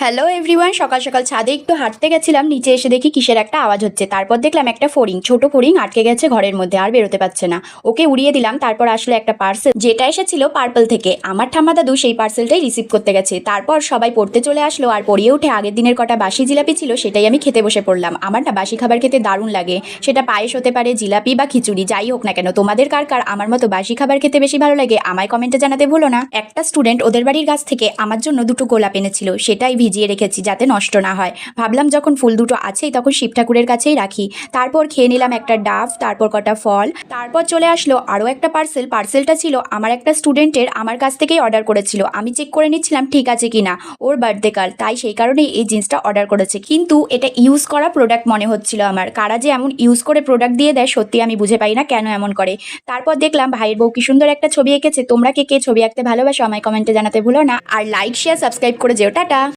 Hello everyone, সকাল সকাল ছাদে একটু হাঁটতে গেছিলাম। নিচে এসে দেখি কিসের একটা আওয়াজ হচ্ছে। তারপর দেখলাম একটা ফড়িং, ছোট ফড়িং আটকে গেছে ঘরের মধ্যে, আর বেরোতে পারছে না। ওকে উড়িয়ে দিলাম। তারপর আসলে একটা পার্সেল, যেটা এসেছিল পার্পল থেকে। আমার ঠাম্মা দাদু সেই পার্সেলটাই রিসিভ করতে গেছে। তারপর সবাই পড়তে চলে আসলো, আর পড়িয়ে উঠে আগের দিনের কটা বাসি জিলাপি ছিল সেটাই আমি খেতে বসে পড়লাম। আমার না বাসি খাবার খেতে দারুণ লাগে। সেটা পায়েস হতে পারে, জিলাপি বা খিচুড়ি, যাই হোক না কেন। তোমাদের কার কার আমার মতো বাসি খাবার খেতে বেশি ভালো লাগে আমায় কমেন্টে জানাতে ভুলো না। একটা স্টুডেন্ট ওদের বাড়ির গাছ থেকে আমার জন্য দুটো গোলাপ এনেছিল, সেটাই ভিজিয়ে রেখেছি যাতে নষ্ট না হয়। ভাবলাম যখন ফুল দুটো আছেই তখন শিব ঠাকুরের কাছেই রাখি। তারপর খেয়ে নিলাম একটা ডাব, তারপর কটা ফল। তারপর চলে আসলো আরও একটা পার্সেল। পার্সেলটা ছিল আমার একটা স্টুডেন্টের, আমার কাছ থেকেই অর্ডার করেছিল। আমি চেক করে নিচ্ছিলাম ঠিক আছে কিনা, ওর বার্থডে কাল, তাই সেই কারণেই এই জিন্সটা অর্ডার করেছে। কিন্তু এটা ইউজ করা প্রোডাক্ট মনে হচ্ছিল আমার। কারা যে এমন ইউজ করে প্রোডাক্ট দিয়ে দেয় সত্যি আমি বুঝে পাই না কেন এমন করে। তারপর দেখলাম ভাইয়ের বউ কি সুন্দর একটা ছবি এঁকেছে। তোমরা কে কে ছবি আঁকতে ভালোবাসো আমায় কমেন্টে জানাতে ভুলো না। আর লাইক শেয়ার সাবস্ক্রাইব করে যেও। টাটা।